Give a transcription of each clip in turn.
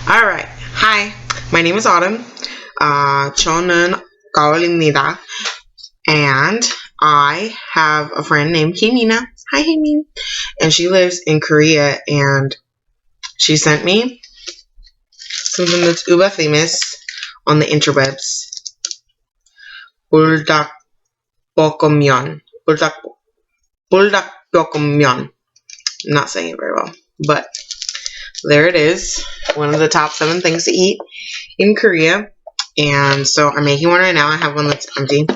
Alright, hi, my name is Autumn. 저는 가을입니다. And I have a friend named Himina. Hi, Himin. And she lives in Korea, and she sent me something that's uber famous on the interwebs. 불닭볶음면. 불닭볶음면. I'm not saying it very well, but there it is. One of the top 7 things to eat in Korea. And so I'm making one right now. I have one that's empty.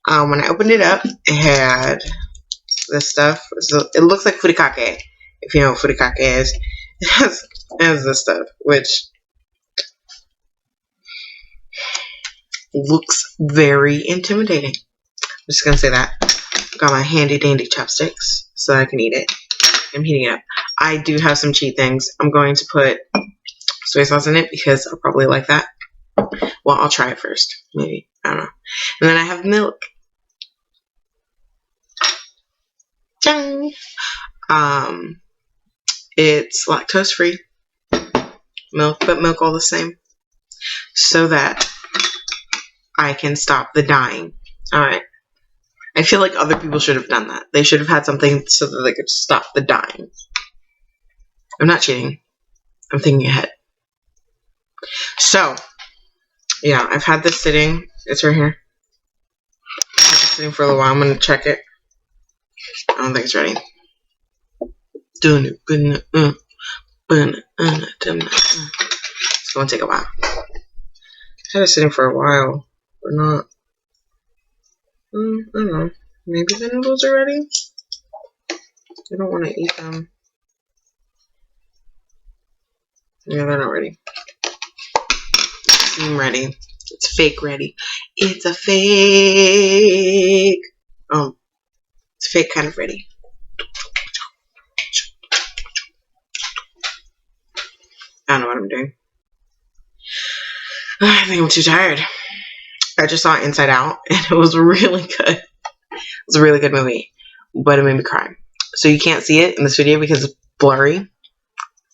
When I opened it up, it had this stuff. So it looks like furikake, if you know what furikake is. It has this stuff, which looks very intimidating. I'm just going to say that. Got my handy dandy chopsticks so I can eat it. I'm heating it up. I do have some cheat things. I'm going to put soy sauce in it because I'll probably like that. Well, I'll try it first. Maybe. I don't know. And then I have milk. Dang. It's lactose free. Milk, but milk all the same. So that I can stop the dying. Alright. I feel like other people should have done that. They should have had something so that they could stop the dying. I'm not cheating. I'm thinking ahead. So, yeah, I've had this sitting. It's right here. I've had this sitting for a little while. I'm going to check it. I don't think it's ready. It's going to take a while. I've had it sitting for a while, but not. I don't know. Maybe the noodles are ready? I don't want to eat them. Yeah, they're not ready. Seem ready. It's fake ready. It's a fake. Oh, it's fake kind of ready. I don't know what I'm doing. I think I'm too tired. I just saw Inside Out, and it was really good. It was a really good movie, but it made me cry. So you can't see it in this video because it's blurry.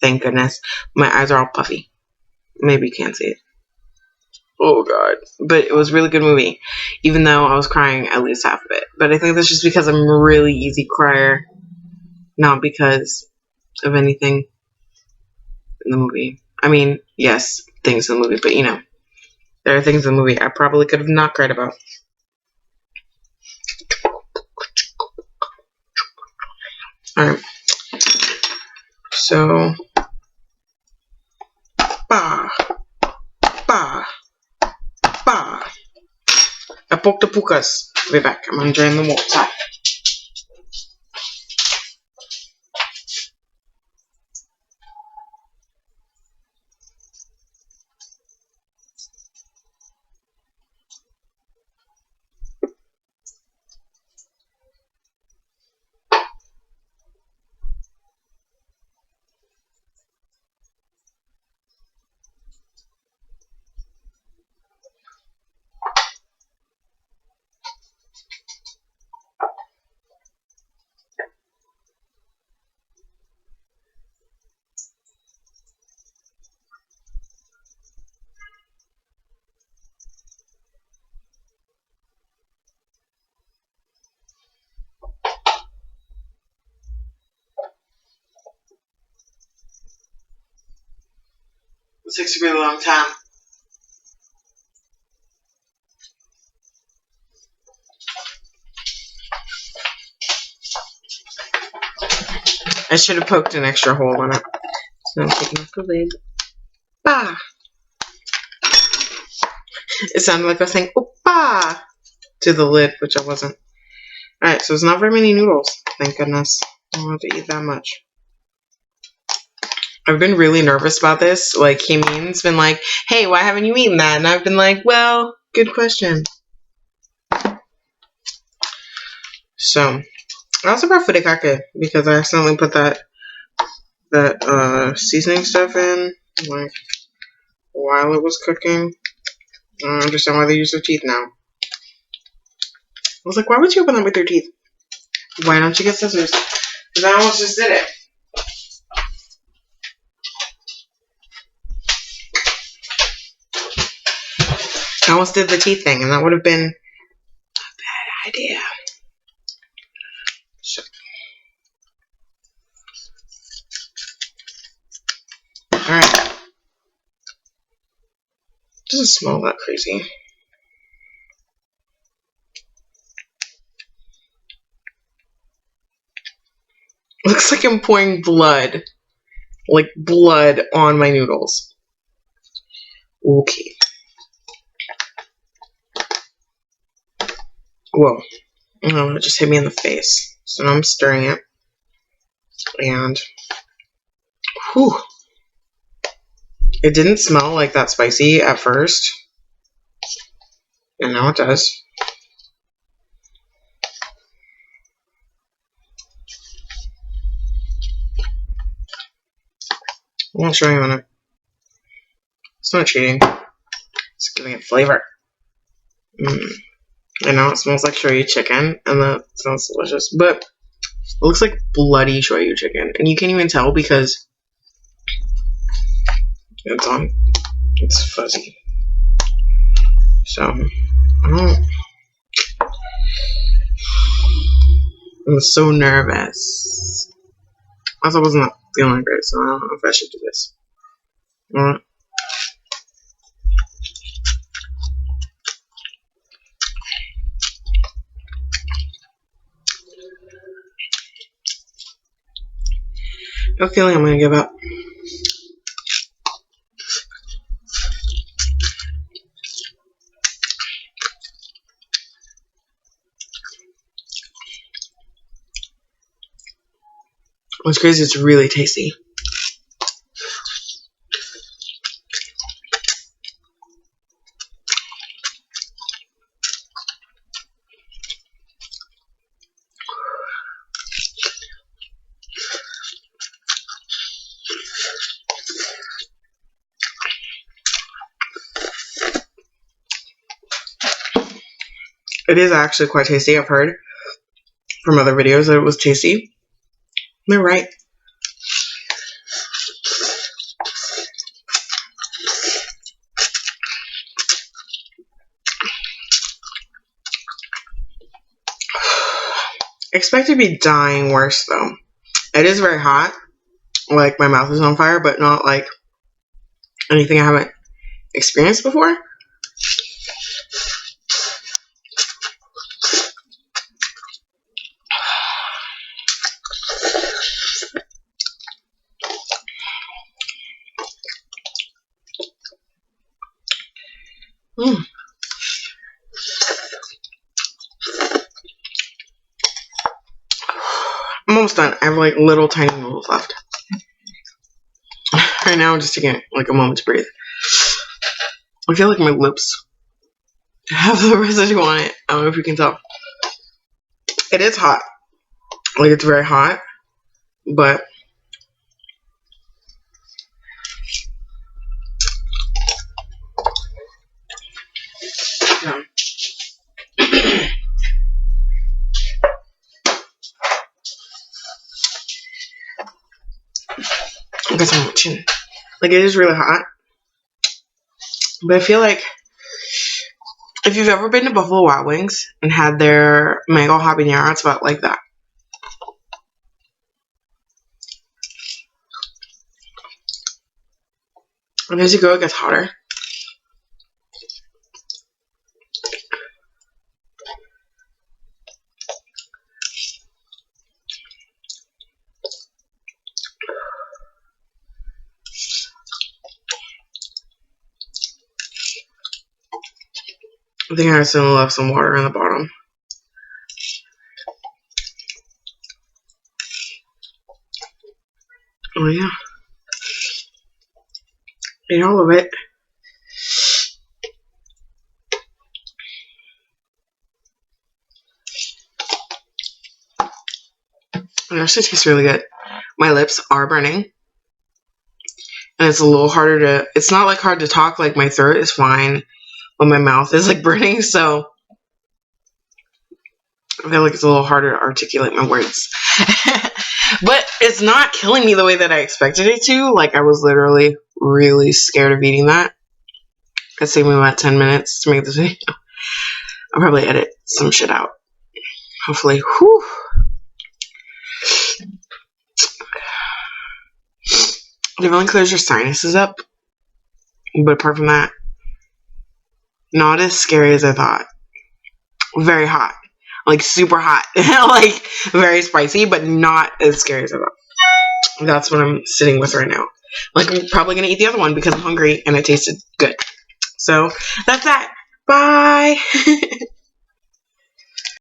Thank goodness. My eyes are all puffy. Maybe you can't see it. Oh, God. But it was a really good movie, even though I was crying at least half of it. But I think that's just because I'm a really easy crier, not because of anything in the movie. I mean, yes, things in the movie, but you know, there are things in the movie I probably could have not cried about. Alright. So, bah. I poked the pukas. I'll be back. I'm enjoying the water. It takes a really long time. I should have poked an extra hole in it. So I'm taking off the lid. Bah! It sounded like I was saying "Oppa" to the lid, which I wasn't. Alright, so it's not very many noodles. Thank goodness. I don't have to eat that much. I've been really nervous about this. Like, Himin's been like, hey, why haven't you eaten that? And I've been like, well, good question. So, I also brought furikake because I accidentally put that seasoning stuff in, like, while it was cooking. I don't understand why they use their teeth now. I was like, why would you open that with your teeth? Why don't you get scissors? Because I almost just did it. I almost did the teeth thing, and that would have been a bad idea. So. Alright. Doesn't smell that crazy. Looks like I'm pouring blood. Like blood on my noodles. Okay. Whoa. Oh, it just hit me in the face. So now I'm stirring it. And whew. It didn't smell like that spicy at first. And now it does. I'm not showing you on it. It's not cheating. It's giving it flavor. I know it smells like shoyu chicken, and that sounds delicious, but it looks like bloody shoyu chicken, and you can't even tell because it's fuzzy. So, I'm so nervous. Also, I wasn't feeling great, so I don't know if I should do this. Alright. I have a feeling I'm gonna give up. What's crazy, it's really tasty. It is actually quite tasty. I've heard from other videos that it was tasty. They're right. I expect to be dying worse though. It is very hot. Like my mouth is on fire, but not like anything I haven't experienced before. I'm almost done. I have like little tiny noodles left. Right now I'm just taking like a moment to breathe. I feel like my lips have the residue on it. I don't know if you can tell. It is hot. Like it's very hot. But yeah. I guess I'm watching. Like it is really hot. But I feel like if you've ever been to Buffalo Wild Wings and had their mango habanero, it's about like that. And as you go, it gets hotter. I think I still left some water in the bottom. Oh yeah. Ate all of it. It actually tastes really good. My lips are burning. And it's a little harder to, it's not like hard to talk, like my throat is fine, but my mouth is like burning, so I feel like it's a little harder to articulate my words. But it's not killing me the way that I expected it to. Like I was literally really scared of eating that. It's taking me about 10 minutes to make this video. I'll probably edit some shit out. Hopefully. Whew. It really clears your sinuses up. But apart from that, not as scary as I thought. Very hot. Like super hot. Like very spicy, but not as scary as I thought. That's what I'm sitting with right now. Like I'm probably going to eat the other one because I'm hungry and it tasted good. So that's that. Bye.